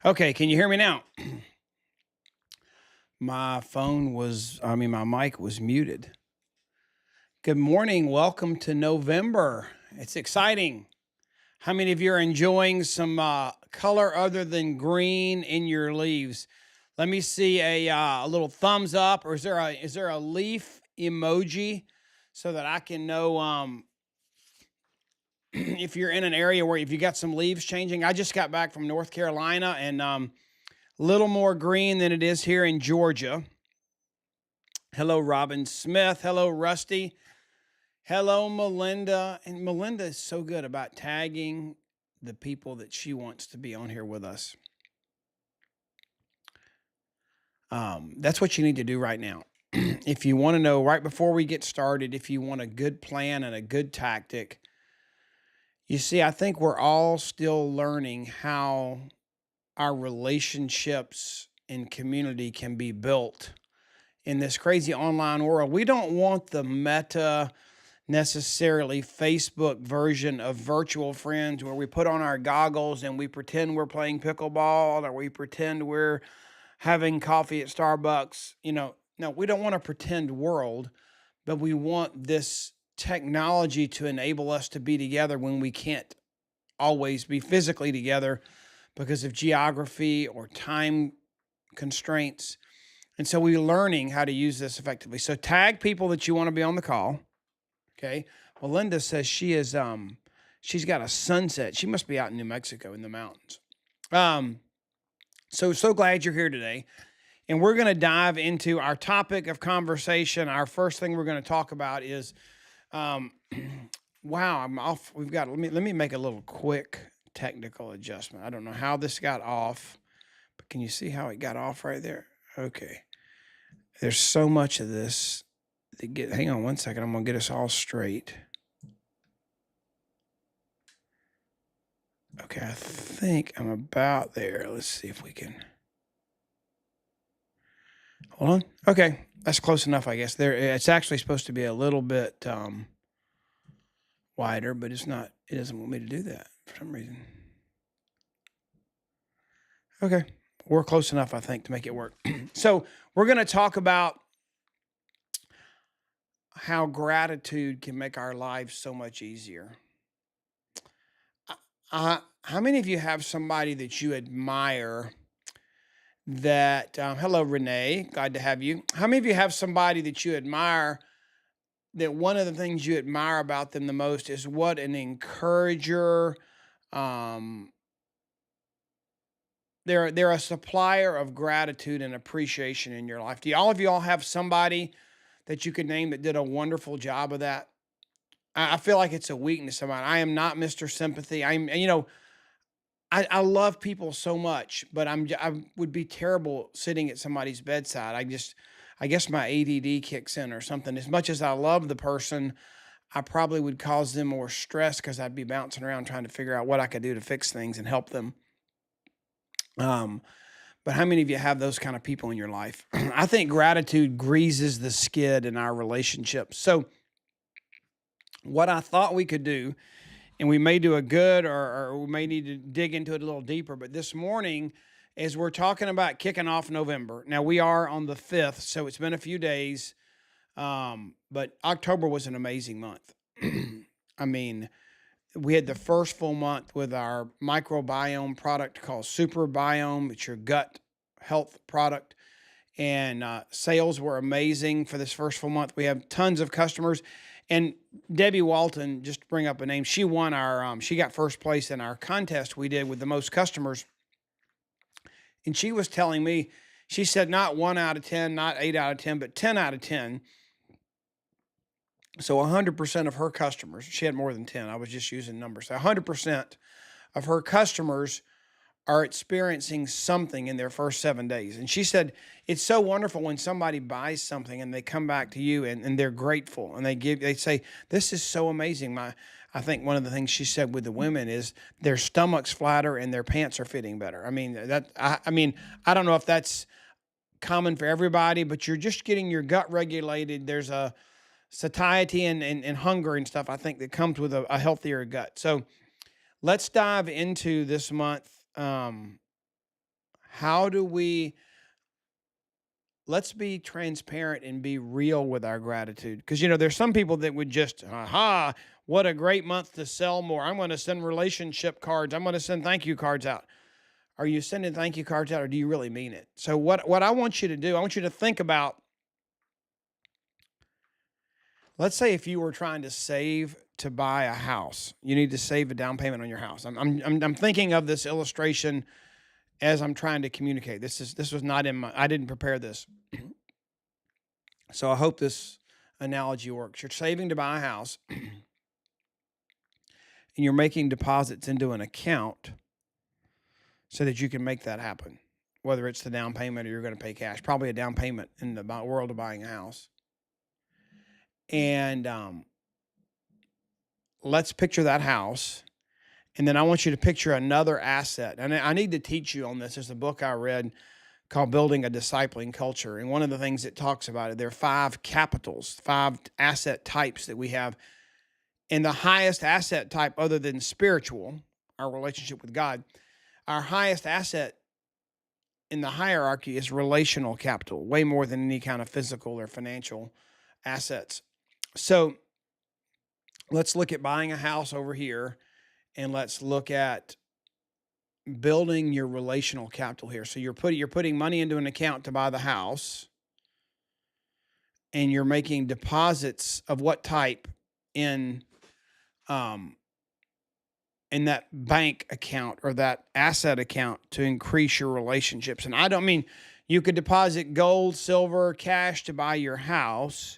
Okay, can you hear me now? My mic was muted. Good morning. Welcome to November. It's exciting. How many of you are enjoying some color other than green in your leaves? Let me see a little thumbs up, or is there a leaf emoji so that I can know if you're in an area where if you got some leaves changing. I just got back from North Carolina and little more green than it is here in Georgia. Hello, Robin Smith. Hello, Rusty. Hello, Melinda. And Melinda is so good about tagging the people that she wants to be on here with us. That's what you need to do right now. If you want to know right before we get started, if you want a good plan and a good tactic, you see, I think we're all still learning how our relationships and community can be built in this crazy online world. We don't want the meta necessarily Facebook version of virtual friends where we put on our goggles and we pretend we're playing pickleball or we pretend we're having coffee at Starbucks. No, we don't want a pretend world, but we want this technology to enable us to be together when we can't always be physically together because of geography or time constraints. And so we're learning how to use this effectively. So tag people that you want to be on the call. Okay. Melinda says she's got a sunset. She must be out in New Mexico in the mountains. So glad you're here today. And we're going to dive into our topic of conversation. Our first thing we're going to talk about is, wow, I'm off. Let me make a little quick technical adjustment. I don't know how this got off, but can you see how it got off right there? Okay. There's so much of this. Hang on one second. I'm going to get us all straight. Okay, I think I'm about there. Let's see if we can. Hold on. Okay, that's close enough, I guess. It's actually supposed to be a little bit wider, but it's not. It doesn't want me to do that for some reason. Okay, we're close enough, I think, to make it work. So we're going to talk about how gratitude can make our lives so much easier. How many of you have somebody that you admire hello, Renee, glad to have you. How many of you have somebody that you admire that one of the things you admire about them the most is what an encourager, um, they're a supplier of gratitude and appreciation in your life. Do all of you all have somebody that you could name that did a wonderful job of that? I feel like it's a weakness of mine. I am not Mr. Sympathy. I love people so much, but I would be terrible sitting at somebody's bedside. I guess my ADD kicks in or something. As much as I love the person, I probably would cause them more stress because I'd be bouncing around trying to figure out what I could do to fix things and help them. But how many of you have those kind of people in your life? I think gratitude greases the skid in our relationships. So what I thought we could do, and we may do a good or we may need to dig into it a little deeper, but this morning, as we're talking about kicking off November, now we are on the 5th, so it's been a few days, but October was an amazing month. I mean, we had the first full month with our microbiome product called Super Biome. It's your gut health product. And sales were amazing for this first full month. We have tons of customers. And Debbie Walton, just to bring up a name, she won she got first place in our contest we did with the most customers. And she was telling me, she said not 1 out of 10, not 8 out of 10, but 10 out of 10. So 100% of her customers, she had more than 10. I was just using numbers. So 100% of her customers are experiencing something in their first 7 days. And she said, it's so wonderful when somebody buys something and they come back to you and they're grateful and they say, this is so amazing. I think one of the things she said with the women is their stomach's flatter and their pants are fitting better. I mean, I don't know if that's common for everybody, but you're just getting your gut regulated. There's a satiety and hunger and stuff, I think, that comes with a healthier gut. So let's dive into this month. How do we let's be transparent and be real with our gratitude. Because, there's some people that would just, aha, what a great month to sell more. I'm going to send relationship cards. I'm going to send thank you cards out. Are you sending thank you cards out or do you really mean it? So, what I want you to do, I want you to think about, let's say if you were trying to save to buy a house, you need to save a down payment on your house. I'm thinking of this illustration as I'm trying to communicate. This was not I didn't prepare this. So I hope this analogy works. You're saving to buy a house and you're making deposits into an account so that you can make that happen. Whether it's the down payment or you're going to pay cash, probably a down payment in the world of buying a house. And let's picture that house. And then I want you to picture another asset. And I need to teach you on this. There's a book I read called Building a Discipling Culture. And one of the things it talks about it, there are 5 capitals, 5 asset types that we have. And the highest asset type, other than spiritual, our relationship with God, our highest asset in the hierarchy is relational capital, way more than any kind of physical or financial assets. So let's look at buying a house over here, and let's look at building your relational capital here. So you're putting money into an account to buy the house, and you're making deposits of what type in that bank account or that asset account to increase your relationships. And I don't mean you could deposit gold, silver, cash to buy your house.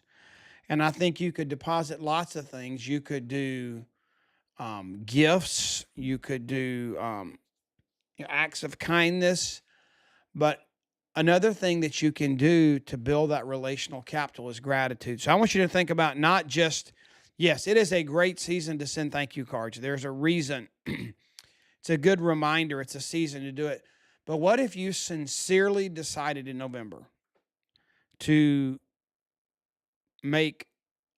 And I think you could deposit lots of things. You could do gifts. You could do acts of kindness. But another thing that you can do to build that relational capital is gratitude. So I want you to think about not just, yes, it is a great season to send thank you cards. There's a reason. It's a good reminder. It's a season to do it. But what if you sincerely decided in November to make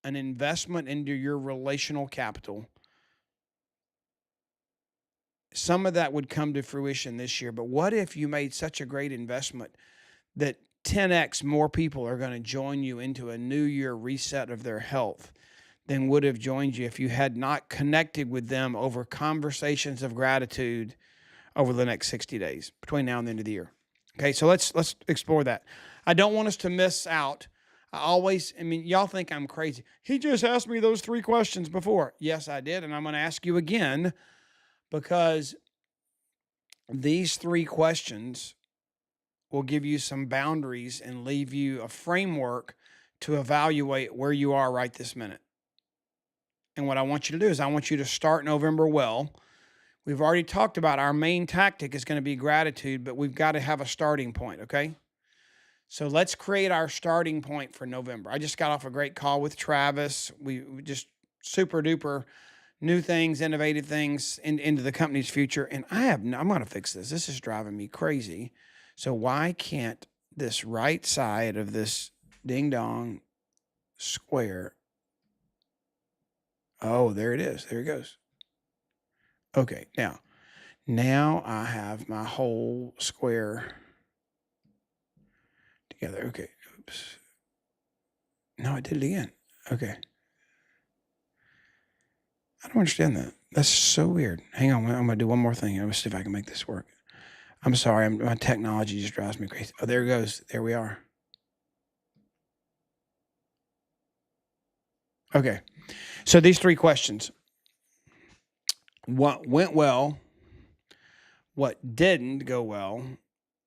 an investment into your relational capital? Some of that would come to fruition this year, but what if you made such a great investment that 10x more people are going to join you into a new year reset of their health than would have joined you if you had not connected with them over conversations of gratitude over the next 60 days between now and the end of the year? Okay, so let's explore that. I don't want us to miss out. Y'all think I'm crazy. He just asked me those 3 questions before. Yes, I did, and I'm going to ask you again, because these 3 questions will give you some boundaries and leave you a framework to evaluate where you are right this minute. And what I want you to do is I want you to start November well. We've already talked about our main tactic is going to be gratitude, but we've got to have a starting point, okay? So let's create our starting point for November. I just got off a great call with Travis. We just super duper new things, innovative things into the company's future. And I'm going to fix this. This is driving me crazy. So why can't this right side of this ding dong square? Oh, there it is. There it goes. Okay. Now I have my whole square together. Okay. Oops. No, I did it again. Okay. I don't understand that. That's so weird. Hang on. I'm going to do one more thing. I'm going to see if I can make this work. I'm sorry. My technology just drives me crazy. Oh, there it goes. There we are. Okay. So these 3 questions. What went well? What didn't go well?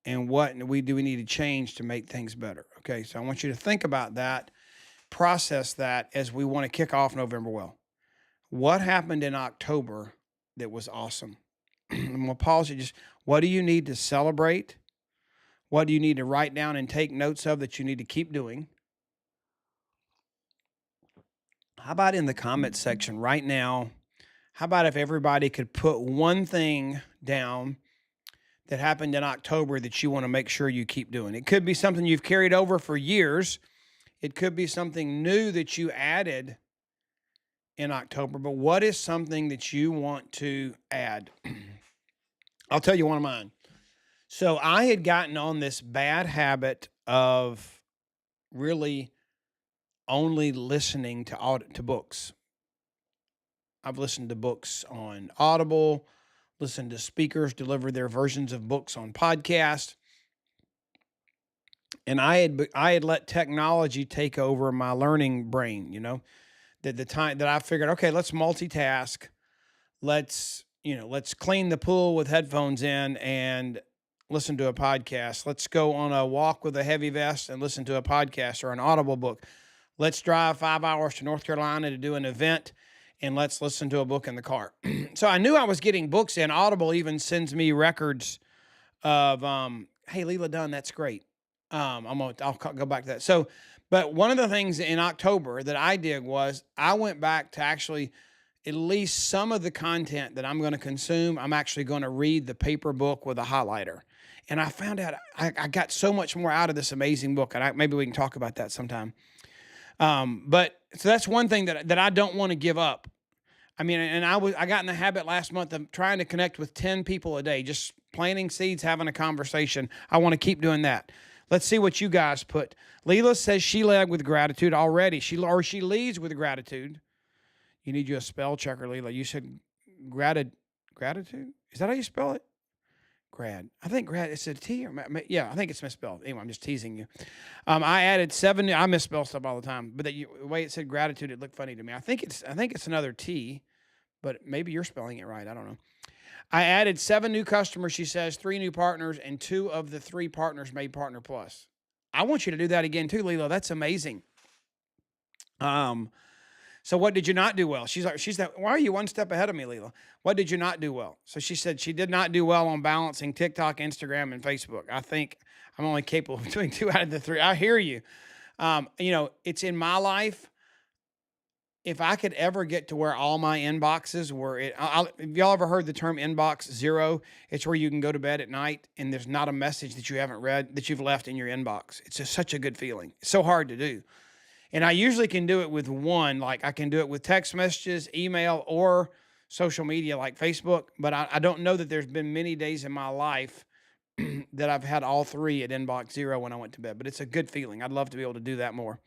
And what do we need to change to make things better? Okay. So I want you to think about that, process that as we want to kick off November well. What happened in October that was awesome? I'm going to pause it. Just what do you need to celebrate? What do you need to write down and take notes of that you need to keep doing? How about in the comments section right now? How about if everybody could put one thing down that happened in October that you want to make sure you keep doing? It could be something you've carried over for years. It could be something new that you added in October, but what is something that you want to add? I'll tell you one of mine. So I had gotten on this bad habit of really only listening to books. I've listened to books on Audible, listened to speakers deliver their versions of books on podcast, and I had let technology take over my learning brain. That the time that I figured, okay, let's multitask. Let's clean the pool with headphones in and listen to a podcast. Let's go on a walk with a heavy vest and listen to a podcast or an Audible book. Let's drive 5 hours to North Carolina to do an event and let's listen to a book in the car. So I knew I was getting books in. Audible even sends me records of, hey, Leela Dunn, that's great. I'll go back to that. So, but one of the things in October that I did was I went back to actually at least some of the content that I'm going to consume. I'm actually going to read the paper book with a highlighter. And I found out I got so much more out of this amazing book. And maybe we can talk about that sometime. But so that's one thing that I don't want to give up. I mean, and I got in the habit last month of trying to connect with 10 people a day, just planting seeds, having a conversation. I want to keep doing that. Let's see what you guys put. Leela says she led with gratitude already. She leads with gratitude. You need you a spell checker, Leela. You said gratitude? Is that how you spell it? Grad. I think grad, it's a T or yeah, I think it's misspelled. Anyway, I'm just teasing you. I added 7. I misspell stuff all the time, but the way it said gratitude, it looked funny to me. I think it's another T, but maybe you're spelling it right. I don't know. I added 7 new customers, she says, 3 new partners, and 2 of the 3 partners made Partner Plus. I want you to do that again too, Leela. That's amazing. So what did you not do well? She's that. Why are you one step ahead of me, Leela? What did you not do well? So she said she did not do well on balancing TikTok, Instagram, and Facebook. I think I'm only capable of doing 2 out of the 3. I hear you. It's in my life. If I could ever get to where all my inboxes were, have y'all ever heard the term inbox zero? It's where you can go to bed at night and there's not a message that you haven't read that you've left in your inbox. It's just such a good feeling. It's so hard to do. And I usually can do it with one, like I can do it with text messages, email, or social media like Facebook. But I don't know that there's been many days in my life that I've had all 3 at inbox zero when I went to bed. But it's a good feeling. I'd love to be able to do that more.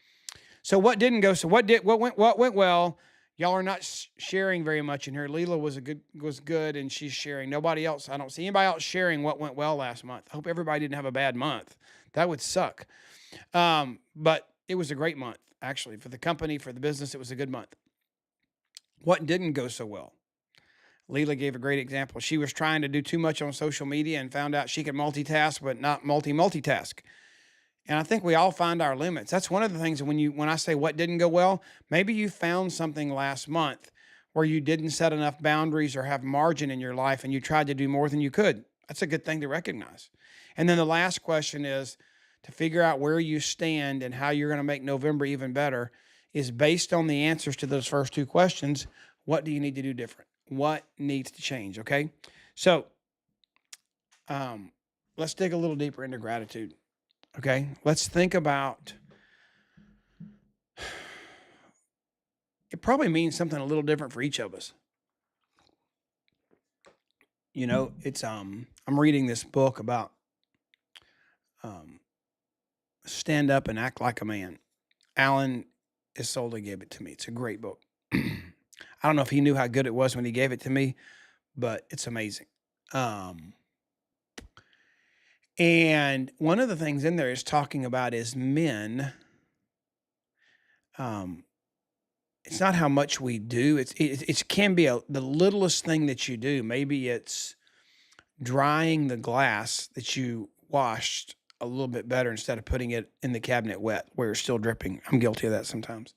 So what didn't go? So what went well? Y'all are not sharing very much in here. Leela was good, and she's sharing. Nobody else. I don't see anybody else sharing what went well last month. I hope everybody didn't have a bad month. That would suck. But it was a great month, actually, for the company, for the business. It was a good month. What didn't go so well? Leela gave a great example. She was trying to do too much on social media and found out she could multitask, but not multitask. And I think we all find our limits. That's one of the things when I say what didn't go well, maybe you found something last month where you didn't set enough boundaries or have margin in your life and you tried to do more than you could. That's a good thing to recognize. And then the last question is to figure out where you stand and how you're going to make November even better is based on the answers to those first 2 questions. What do you need to do different? What needs to change? Okay. So, let's dig a little deeper into gratitude. Okay, let's think about, it probably means something a little different for each of us. It's I'm reading this book about stand up and act like a man. Alan Isolde gave it to me. It's a great book. I don't know if he knew how good it was when he gave it to me, but it's amazing. And one of the things in there is talking about is men. It's not how much we do. It can be the littlest thing that you do. Maybe it's drying the glass that you washed a little bit better instead of putting it in the cabinet wet where it's still dripping. I'm guilty of that sometimes.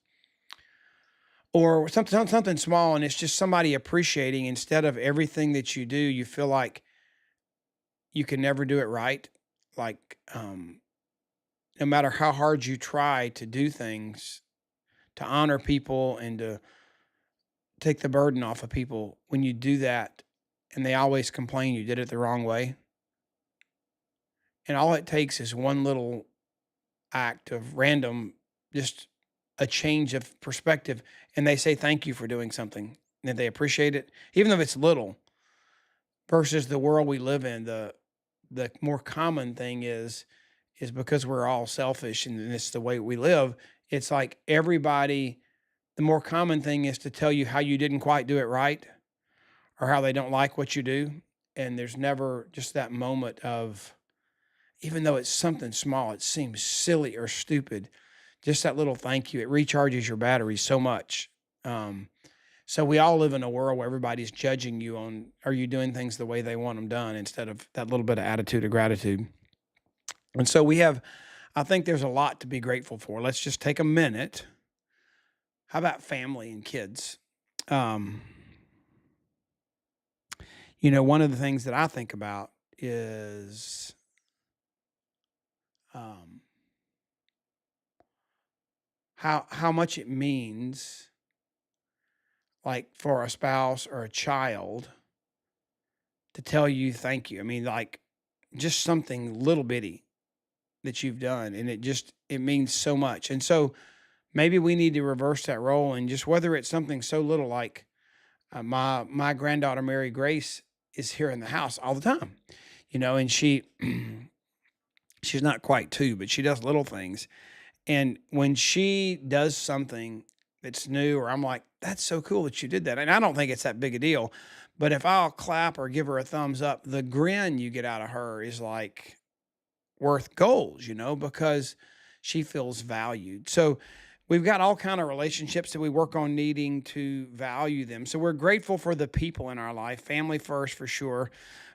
Or something small, and it's just somebody appreciating instead of everything that you do, you feel like you can never do it right. Like, no matter how hard you try to do things, to honor people and to take the burden off of people, when you do that and they always complain you did it the wrong way. And all it takes is one little act of random, just a change of perspective. And they say, thank you for doing something, and they appreciate it, even though it's little, versus the world we live in, the the more common thing is because we're all selfish and it's the way we live. It's like everybody, the more common thing is to tell you how you didn't quite do it right or how they don't like what you do. And there's never just that moment of, even though it's something small, it seems silly or stupid. Just that little thank you, it recharges your battery so much. Um, so we all live in a world where everybody's judging you on, are you doing things the way they want them done, instead of that little bit of attitude of gratitude. And so we have, I think there's a lot to be grateful for. Let's just take a minute. How about family and kids? Um, one of the things that I think about is um, how much it means, like for a spouse or a child, to tell you thank you. I mean, like just something little bitty that you've done, and it means so much. And so maybe we need to reverse that role, and just whether it's something so little like my granddaughter Mary Grace is here in the house all the time, and she's not quite two, but she does little things. And when she does something that's new, or I'm like, that's so cool that you did that. And I don't think it's that big a deal. But if I'll clap or give her a thumbs up, the grin you get out of her is like worth gold, because she feels valued. So we've got all kind of relationships that we work on needing to value them. So we're grateful for the people in our life, family first for sure,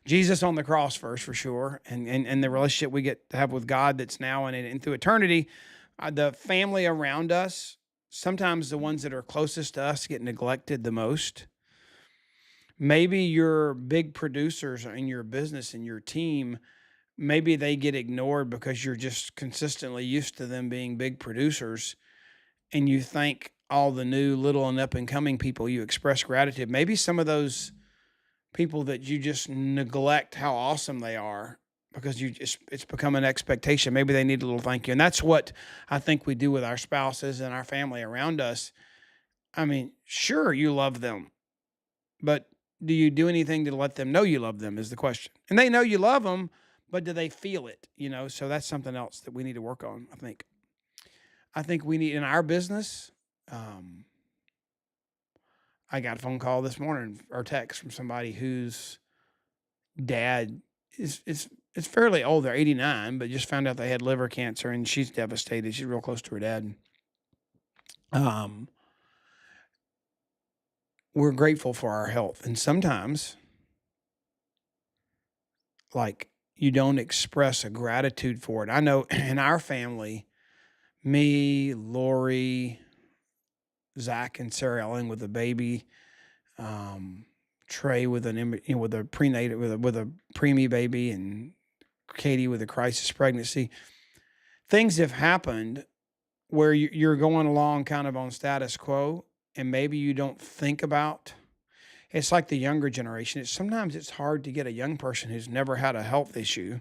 Jesus on the cross first for sure, and the relationship we get to have with God that's now and through eternity. The family around us, sometimes the ones that are closest to us get neglected the most. Maybe your big producers in your business and your team, maybe they get ignored because you're just consistently used to them being big producers, and you thank all the new little and up and coming people, you express gratitude. Maybe some of those people that you just neglect how awesome they are because it's become an expectation. Maybe they need a little thank you. And that's what I think we do with our spouses and our family around us. I mean, sure, you love them, but do you do anything to let them know you love them is the question. And they know you love them, but do they feel it? So that's something else that we need to work on, I think. I think we need in our business. Um, I got a phone call this morning or text from somebody whose dad is fairly old. They're 89, but just found out they had liver cancer, and she's devastated. She's real close to her dad. Um, we're grateful for our health, and sometimes, like, you don't express a gratitude for it. I know in our family, me, Lori, Zach, and Sarah Ellen with a baby, um, Trey with with a prenatal with a preemie baby, and Katie with a crisis pregnancy. Things have happened where you're going along kind of on status quo, and maybe you don't think about. It's like the younger generation. Sometimes it's hard to get a young person who's never had a health issue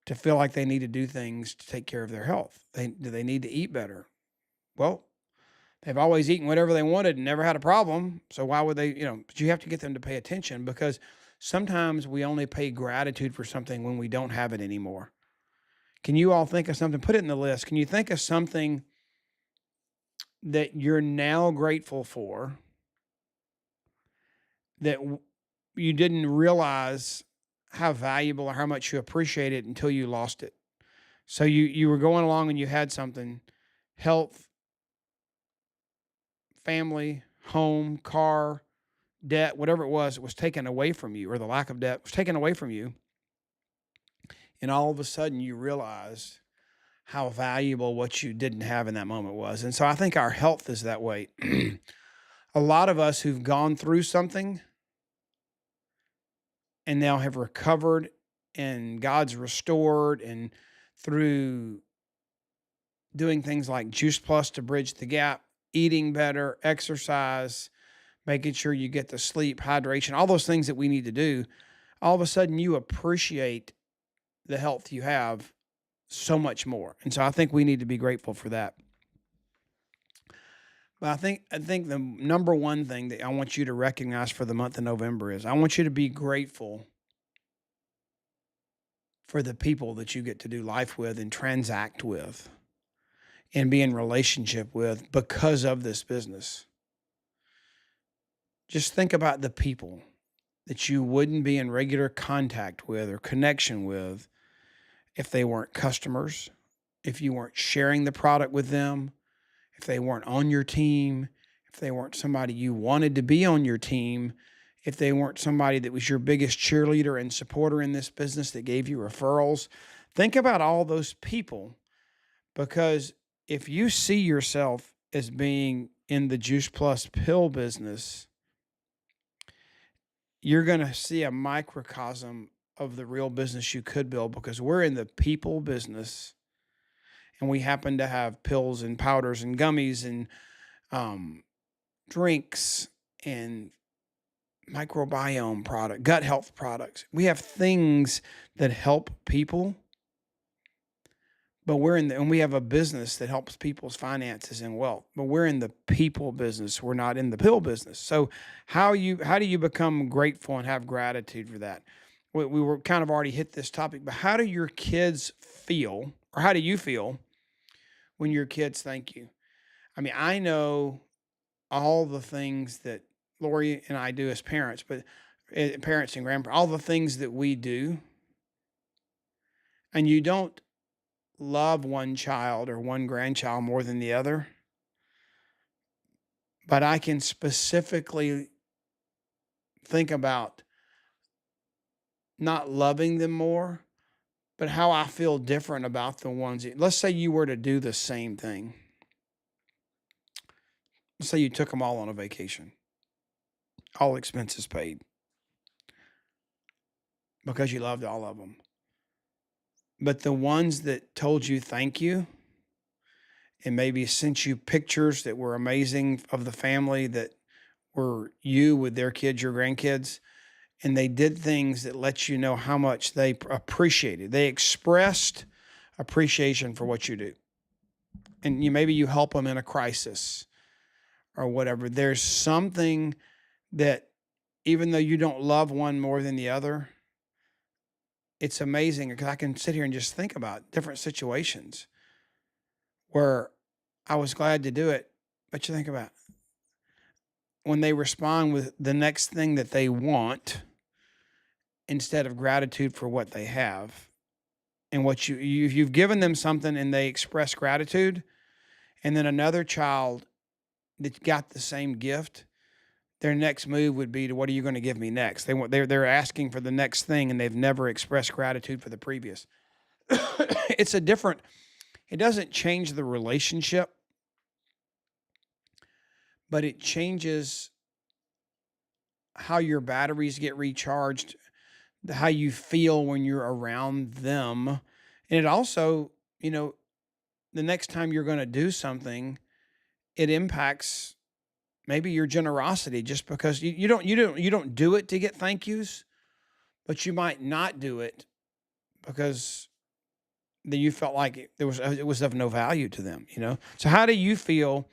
to feel like they need to do things to take care of their health. Do they need to eat better? Well, they've always eaten whatever they wanted and never had a problem. So why would they, but you have to get them to pay attention, because sometimes we only pay gratitude for something when we don't have it anymore. Can you all think of something? Put it in the list. Can you think of something that you're now grateful for that you didn't realize how valuable or how much you appreciate it until you lost it? So you were going along and you had something, health, family, home, car, debt, whatever it was taken away from you, or the lack of debt was taken away from you. And all of a sudden you realize how valuable what you didn't have in that moment was. And so I think our health is that way. A lot of us who've gone through something and now have recovered, and God's restored, and through doing things like Juice Plus to bridge the gap, eating better, exercise, making sure you get the sleep, hydration, all those things that we need to do, all of a sudden you appreciate the health you have so much more. And so I think we need to be grateful for that. But I think the number one thing that I want you to recognize for the month of November is I want you to be grateful for the people that you get to do life with and transact with and be in relationship with because of this business. Just think about the people that you wouldn't be in regular contact with or connection with if they weren't customers, if you weren't sharing the product with them, if they weren't on your team, if they weren't somebody you wanted to be on your team, if they weren't somebody that was your biggest cheerleader and supporter in this business that gave you referrals. Think about all those people, because if you see yourself as being in the Juice Plus pill business, you're going to see a microcosm of the real business you could build, because we're in the people business and we happen to have pills and powders and gummies and drinks and microbiome gut health products. We have things that help people, but and we have a business that helps people's finances and wealth, but we're in the people business. We're not in the pill business. So how do you become grateful and have gratitude for that? We were kind of already hit this topic, but how do your kids feel, or how do you feel when your kids thank you? I mean, I know all the things that Lori and I do as parents, but parents and grandparents, all the things that we do, and you don't love one child or one grandchild more than the other, but I can specifically think about not loving them more, but how I feel different about the ones. Let's say you were to do the same thing. Let's say you took them all on a vacation, all expenses paid, because you loved all of them. But the ones that told you thank you and maybe sent you pictures that were amazing of the family that were you with their kids, your grandkids, and they did things that let you know how much they appreciated. They expressed appreciation for what you do. And maybe you help them in a crisis or whatever. There's something that, even though you don't love one more than the other, it's amazing, because I can sit here and just think about different situations where I was glad to do it. But you think about when they respond with the next thing that they want instead of gratitude for what they have. And what you've given them something and they express gratitude, and then another child that got the same gift, their next move would be to, what are you going to give me next? They're asking for the next thing, and they've never expressed gratitude for the previous. It doesn't change the relationship, but it changes how your batteries get recharged, how you feel when you're around them. And it also, the next time you're going to do something, it impacts maybe your generosity, just because you don't do it to get thank yous, but you might not do it because then you felt like it was of no value to them. So how do you feel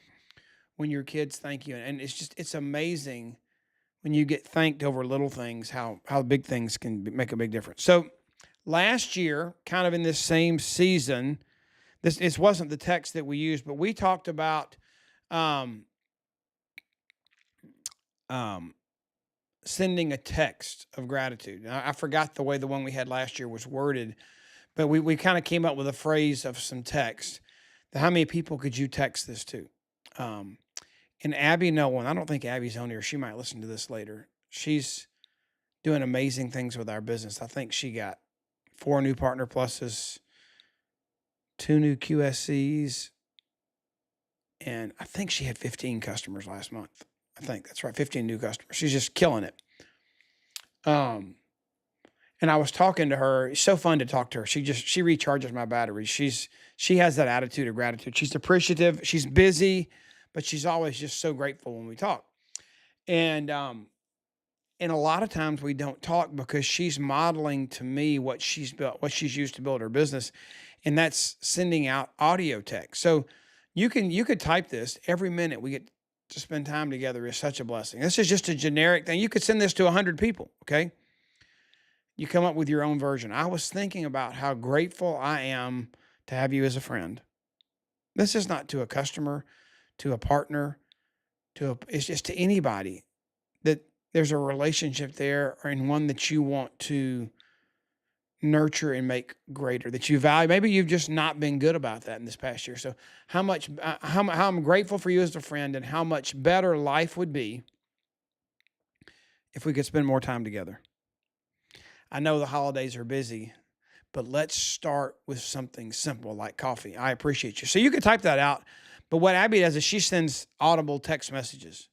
when your kids thank you? And it's amazing when you get thanked over little things, how big things can make a big difference. So last year, kind of in this same season, this wasn't the text that we used, but we talked about sending a text of gratitude. Now, I forgot the way the one we had last year was worded, but we kind of came up with a phrase of some text. How many people could you text this to? And Abby Nolan, I don't think Abby's on here. She might listen to this later. She's doing amazing things with our business. I think she got 4 new Partner Pluses, 2 new QSCs, and I think she had 15 customers last month. I think that's right, 15 new customers. She's just killing it. And I was talking to her. It's so fun to talk to her. She recharges my batteries. She has that attitude of gratitude. She's appreciative. She's busy, but she's always just so grateful when we talk. And a lot of times we don't talk because she's modeling to me what she's built, what she's used to build her business, and that's sending out audio text. So you could type this every minute we get to spend time together is such a blessing. This is just a generic thing. You could send this to 100 people, okay? you come up with your own version. I was thinking about how grateful I am to have you as a friend. This is not to a customer, to a partner, it's just to anybody that there's a relationship there and one that you want to nurture and make greater, that you value. Maybe you've just not been good about that in this past year. So how I'm grateful for you as a friend, and how much better life would be if we could spend more time together. I know the holidays are busy, but let's start with something simple like coffee. I appreciate you. So you can type that out. But what Abby does is she sends audible text messages.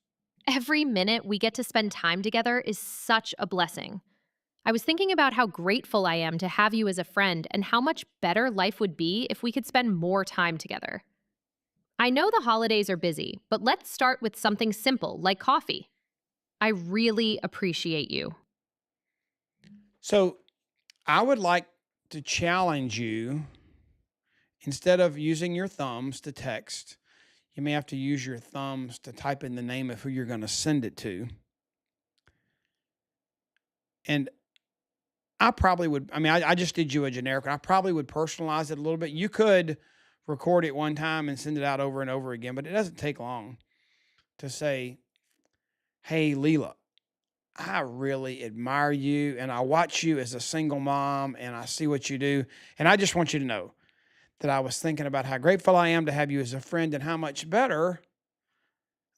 Every minute we get to spend time together is such a blessing. I was thinking about how grateful I am to have you as a friend and how much better life would be if we could spend more time together. I know the holidays are busy, but let's start with something simple like coffee. I really appreciate you. So I would like to challenge you, instead of using your thumbs to text, you may have to use your thumbs to type in the name of who you're going to send it to. And I probably would, I just did you a generic one. I probably would personalize it a little bit. You could record it one time and send it out over and over again, but it doesn't take long to say, hey, Leela, I really admire you and I watch you as a single mom and I see what you do. And I just want you to know that I was thinking about how grateful I am to have you as a friend and how much better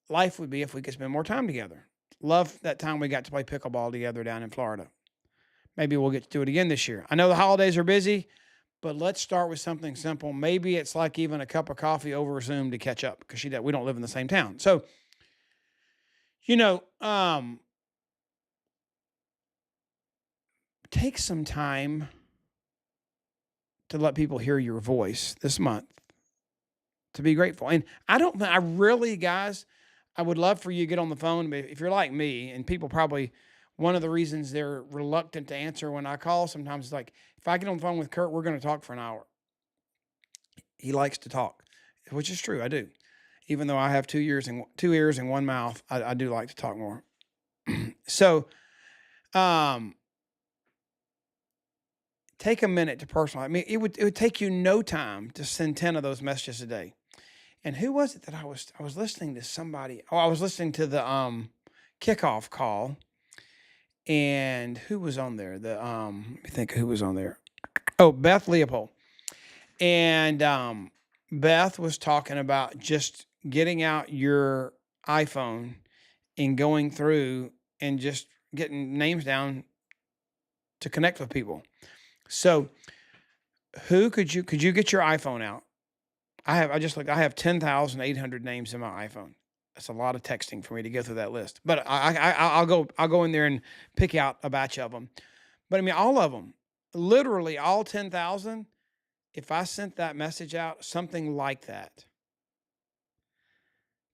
life would be if we could spend more time together. Love that time we got to play pickleball together down in Florida. Maybe we'll get to do it again this year. I know the holidays are busy, but let's start with something simple. Maybe it's like even a cup of coffee over Zoom to catch up, because we don't live in the same town. So, you know, take some time to let people hear your voice this month, to be grateful. And I really, guys, I would love for you to get on the phone. But if you're like me, and people probably, one of the reasons they're reluctant to answer when I call sometimes is like, if I get on the phone with Kurt, we're going to talk for an hour. He likes to talk, which is true. I do. Even though I have two ears and one mouth, I do like to talk more. So, take a minute to personalize. It would take you no time to send 10 of those messages a day. And who was it that I was listening to somebody? Oh, I was listening to the kickoff call. And who was on there? Let me think who was on there. Oh, Beth Leopold. And Beth was talking about just getting out your iPhone and going through and just getting names down to connect with people. So could you get your iPhone out? I have 10,800 names in my iPhone. That's a lot of texting for me to go through that list. But I'll go in there and pick out a batch of them. But all of them, literally all 10,000. If I sent that message out, something like that,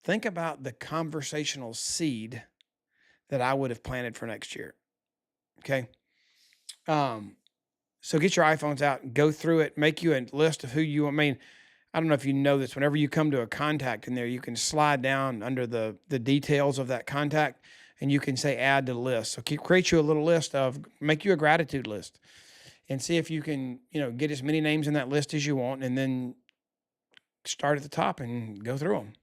think about the conversational seed that I would have planted for next year. Okay. So get your iPhones out, go through it, make you a list of who you, I don't know if you know this, whenever you come to a contact in there, you can slide down under the details of that contact and you can say add to the list. So create you a little list make you a gratitude list and see if you can, get as many names in that list as you want, and then start at the top and go through them.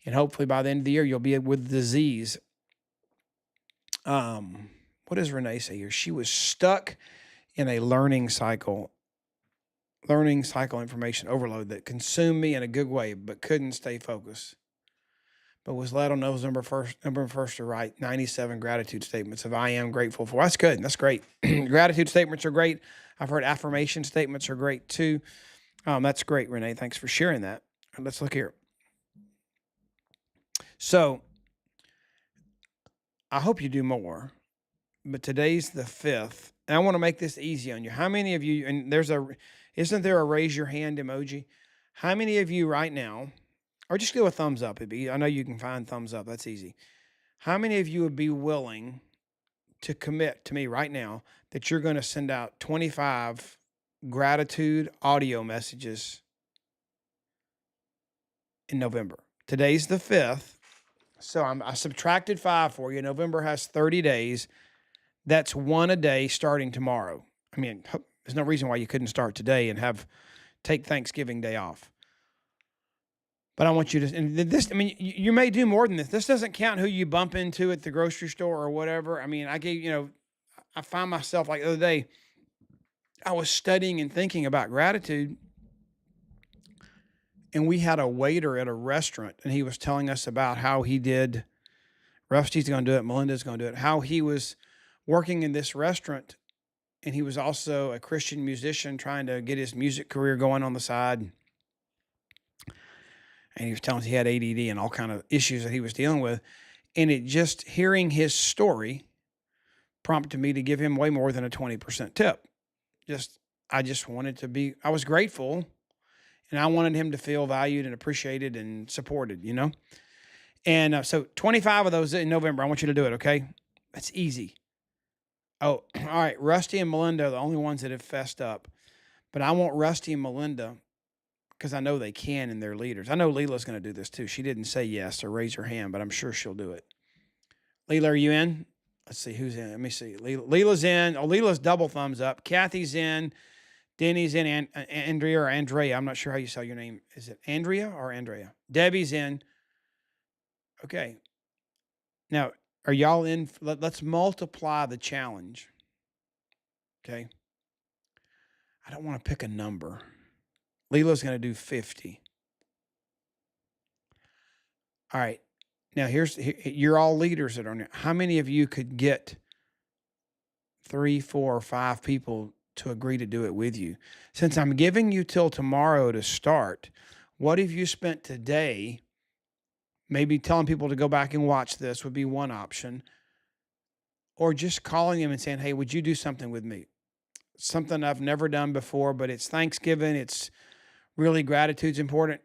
And hopefully by the end of the year, you'll be with the Z's. What does Renee say here? She was stuck in a learning cycle information overload that consumed me in a good way, but couldn't stay focused. But was led on November 1st to write 97 gratitude statements of I am grateful for. That's good. That's great. Gratitude statements are great. I've heard affirmation statements are great too. That's great, Renee. Thanks for sharing that. Let's look here. So I hope you do more, but today's the 5th. And I want to make this easy on you. How many of you, and isn't there a raise your hand emoji? How many of you right now, or just do a thumbs up. I know you can find thumbs up. That's easy. How many of you would be willing to commit to me right now that you're going to send out 25 gratitude audio messages in November? Today's the 5th. So I subtracted 5 for you. November has 30 days. That's one a day starting tomorrow. I mean, there's no reason why you couldn't start today and take Thanksgiving Day off. But I want you to, and this, I mean, you may do more than this. This doesn't count who you bump into at the grocery store or whatever. I mean, I find myself like the other day, I was studying and thinking about gratitude, and we had a waiter at a restaurant, and he was telling us about how he did. Rusty's going to do it. Melinda's going to do it. How he was working in this restaurant, and he was also a Christian musician trying to get his music career going on the side. And he was telling us he had ADD and all kind of issues that he was dealing with. And it just hearing his story prompted me to give him way more than a 20% tip. I just wanted to be, I was grateful, and I wanted him to feel valued and appreciated and supported, you know? And so 25 of those in November, I want you to do it, okay? That's easy. Oh, all right. Rusty and Melinda are the only ones that have fessed up. But I want Rusty and Melinda, because I know they can and they're leaders. I know Leela's going to do this too. She didn't say yes or raise her hand, but I'm sure she'll do it. Leela, are you in? Let's see who's in. Let me see. Leela's in. Oh, Leela's double thumbs up. Kathy's in. Denny's in. Andrea or Andrea. I'm not sure how you say your name. Is it Andrea or Andrea? Debbie's in. Okay. Now, are y'all in? Let's multiply the challenge. Okay. I don't want to pick a number. Leela's going to do 50. All right. Now, you're all leaders that are there. How many of you could get 3, 4, or 5 people to agree to do it with you? Since I'm giving you till tomorrow to start, what if you spent today, maybe telling people to go back and watch this would be one option, or just calling them and saying, hey, would you do something with me? Something I've never done before, but it's Thanksgiving. It's really gratitude's important.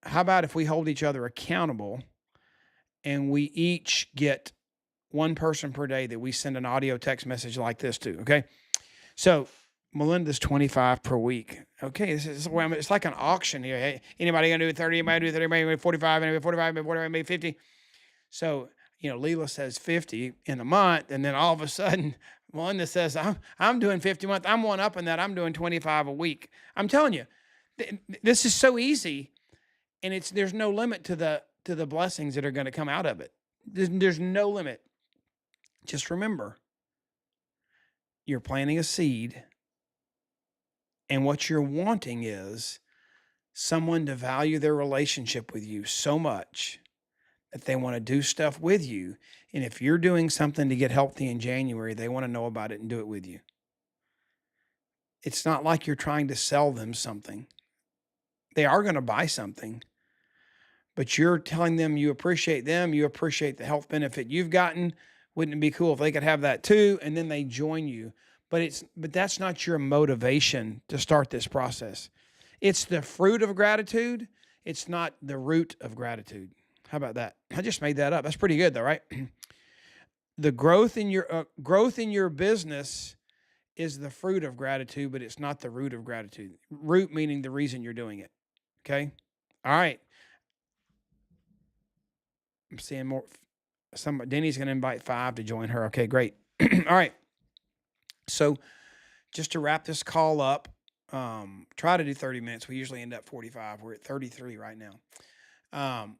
How about if we hold each other accountable and we each get one person per day that we send an audio text message like this to, okay? So Melinda's 25 per week. Okay, this is where it's like an auction here. Hey, anybody gonna do 30? Anybody do 30? Anybody do 45? Anybody 45? Anybody 45? Anybody 50? So, Leela says 50 in a month, and then all of a sudden, Melinda says, I'm doing 50 a month. I'm one up in that. I'm doing 25 a week. I'm telling you, this is so easy, and there's no limit to the blessings that are going to come out of it. There's no limit. Just remember, you're planting a seed, and what you're wanting is someone to value their relationship with you so much that they want to do stuff with you. And if you're doing something to get healthy in January, they want to know about it and do it with you. It's not like you're trying to sell them something. They are going to buy something, but you're telling them you appreciate them, you appreciate the health benefit you've gotten. Wouldn't it be cool if they could have that too? And then they join you. But that's not your motivation to start this process. It's the fruit of gratitude. It's not the root of gratitude. How about that? I just made that up. That's pretty good though, right? The growth in your business is the fruit of gratitude, but it's not the root of gratitude. Root meaning the reason you're doing it. Okay? All right. I'm seeing more. Denny's going to invite 5 to join her. Okay, great. All right. So just to wrap this call up, try to do 30 minutes. We usually end up 45. We're at 33 right now. I'm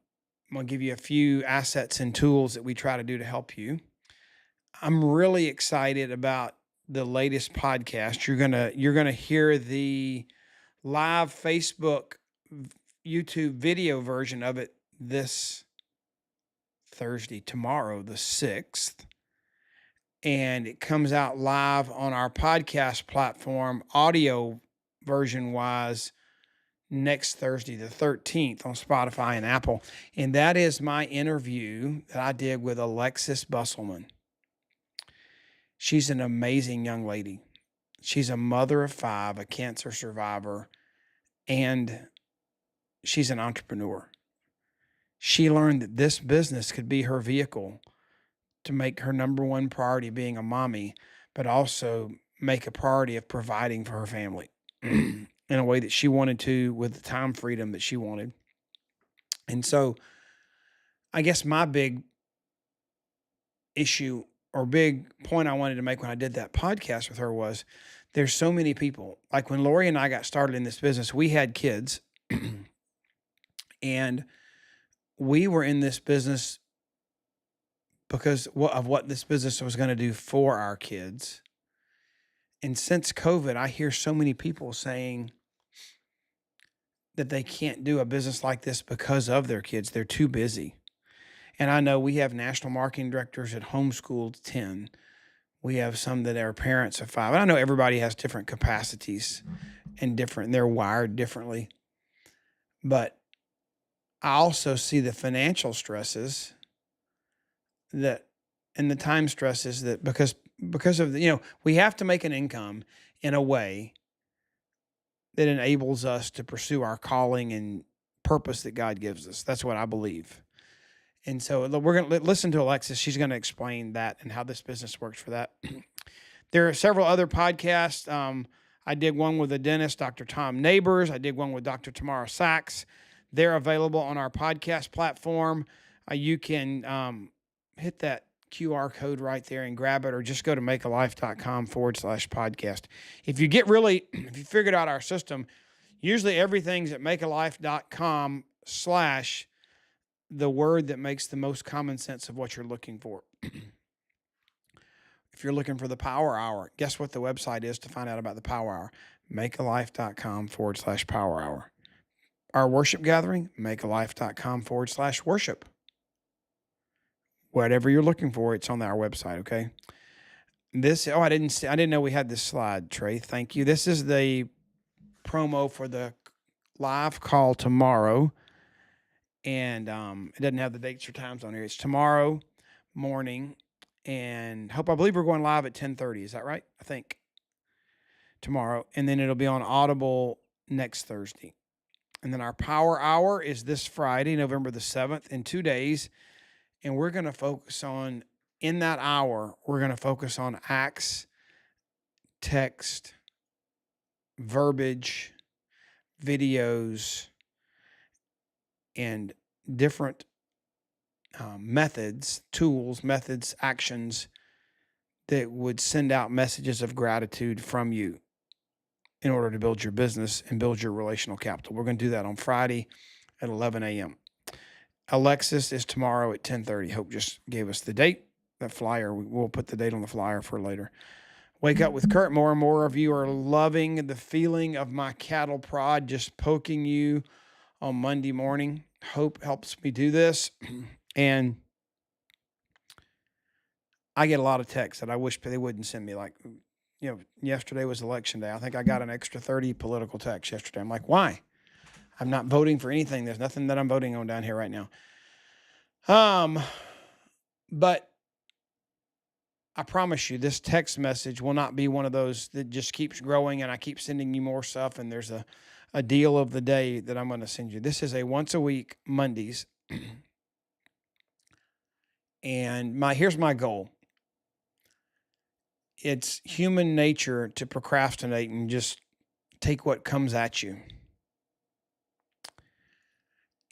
going to give you a few assets and tools that we try to do to help you. I'm really excited about the latest podcast. You're gonna hear the live Facebook, YouTube video version of it this Thursday, tomorrow, the 6th. And it comes out live on our podcast platform, audio version wise, next Thursday, the 13th, on Spotify and Apple. And that is my interview that I did with Alexis Busselman. She's an amazing young lady. She's a mother of 5, a cancer survivor, and she's an entrepreneur. She learned that this business could be her vehicle to make her number one priority being a mommy, but also make a priority of providing for her family in a way that she wanted to, with the time freedom that she wanted. And so I guess my big issue or big point I wanted to make when I did that podcast with her was there's so many people. Like when Lori and I got started in this business, we had kids and we were in this business because of what this business was going to do for our kids. And since COVID, I hear so many people saying that they can't do a business like this because of their kids. They're too busy. And I know we have national marketing directors that homeschooled 10. We have some that are parents of 5. And I know everybody has different capacities and they're wired differently. But I also see the financial stresses that and the time stresses that because of we have to make an income in a way that enables us to pursue our calling and purpose that God gives us. That's what I believe. And so we're going to listen to Alexis. She's going to explain that and how this business works for that. There are several other podcasts. I did one with a dentist, Dr. Tom Neighbors. I did one with Dr. Tamara Sachs. They're available on our podcast platform. You can hit that QR code right there and grab it, or just go to makealife.com/podcast. If you figured out our system, usually everything's at makealife.com/ the word that makes the most common sense of what you're looking for. If you're looking for the Power Hour, guess what the website is to find out about the Power Hour? makealife.com/Power Hour. Our worship gathering, makealife.com/worship. Whatever you're looking for, it's on our website, okay? I didn't know we had this slide, Trey. Thank you. This is the promo for the live call tomorrow. And it doesn't have the dates or times on here. It's tomorrow morning. And I believe we're going live at 10:30. Is that right? I think. Tomorrow. And then it'll be on Audible next Thursday. And then our Power Hour is this Friday, November the 7th, in 2 days. And we're going to focus on, in that hour, we're going to focus on acts, text, verbiage, videos, and different methods, actions that would send out messages of gratitude from you in order to build your business and build your relational capital. We're going to do that on Friday at 11 a.m. Alexis is tomorrow at 10:30. Hope just gave us the date. That flyer, we'll put the date on the flyer for later. Wake Up with Kurt. More and more of you are loving the feeling of my cattle prod just poking you on Monday morning. Hope helps me do this. And I get a lot of texts that I wish they wouldn't send me. Like, yesterday was election day. I think I got an extra 30 political texts yesterday. I'm like, why? I'm not voting for anything. There's nothing that I'm voting on down here right now. But I promise you, this text message will not be one of those that just keeps growing and I keep sending you more stuff and there's a deal of the day that I'm going to send you. This is a once a week, Mondays. And here's my goal. It's human nature to procrastinate and just take what comes at you.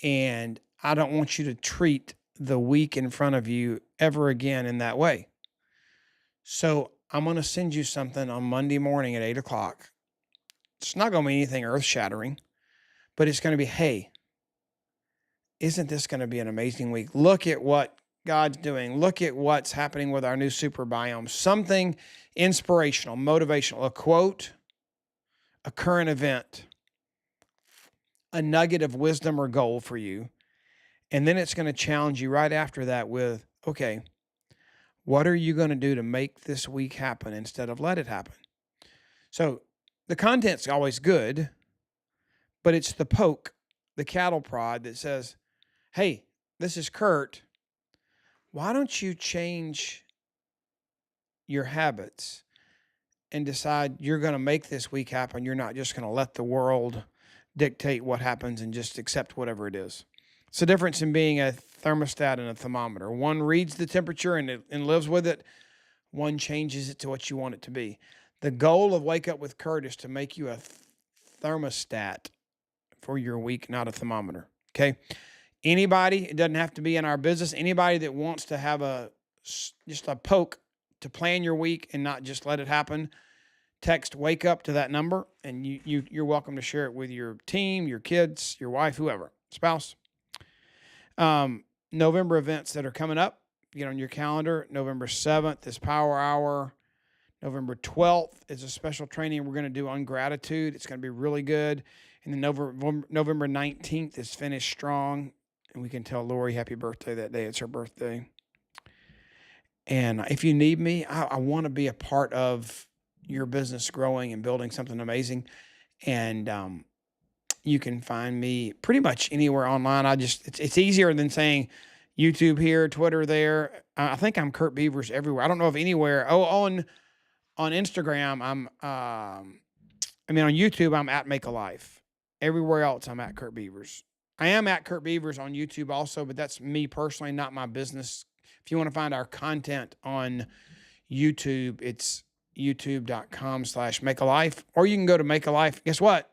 And I don't want you to treat the week in front of you ever again in that way. So I'm going to send you something on Monday morning at 8 o'clock. It's not going to be anything earth-shattering, but it's going to be, hey, isn't this going to be an amazing week? Look at what God's doing. Look at what's happening with our new super biome. Something inspirational, motivational, a quote, a current event, a nugget of wisdom or goal for you. And then it's going to challenge you right after that with, okay, what are you going to do to make this week happen instead of let it happen? So the content's always good, but it's the poke, the cattle prod that says, hey, this is Kurt. Why don't you change your habits and decide you're going to make this week happen? You're not just going to let the world dictate what happens and just accept whatever it is. It's the difference in being a thermostat and a thermometer. One reads the temperature and lives with it. One changes it to what you want it to be. The goal of Wake Up with Kurt is to make you a thermostat for your week, not a thermometer. Okay? Anybody, it doesn't have to be in our business, anybody that wants to have just a poke to plan your week and not just let it happen, text wake up to that number, and you're welcome to share it with your team, your kids, your wife, whoever, spouse. November events that are coming up, get on your calendar. November 7th is Power Hour. November 12th is a special training we're going to do on gratitude. It's going to be really good. And then November 19th is Finish Strong. And we can tell Lori happy birthday that day. It's her birthday. And if you need me, I want to be a part of your business growing and building something amazing. And you can find me pretty much anywhere online. It's easier than saying YouTube here, Twitter there. I think I'm Kurt Beavers everywhere. I don't know of anywhere. Oh, on Instagram, on YouTube, I'm at Make a Life. Everywhere else, I'm at Kurt Beavers. I am at Kurt Beavers on YouTube also, but that's me personally, not my business. If you want to find our content on YouTube, it's youtube.com/makealife, or you can go to Make a Life. Guess what?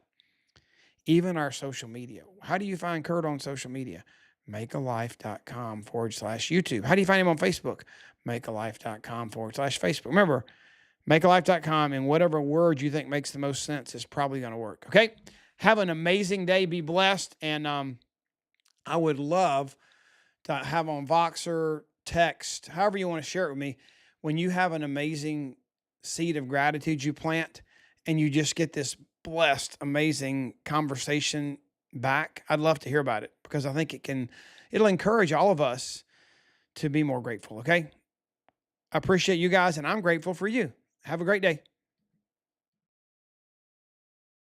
Even our social media. How do you find Kurt on social media? Makealife.com/YouTube. How do you find him on Facebook? Makealife.com/Facebook. Remember, makealife.com, and whatever word you think makes the most sense is probably going to work. Okay? Have an amazing day. Be blessed. And I would love to have on Voxer, text, however you want to share it with me, when you have an amazing seed of gratitude you plant and you just get this blessed, amazing conversation back. I'd love to hear about it because I think it'll encourage all of us to be more grateful. Okay? I appreciate you guys, and I'm grateful for you. Have a great day.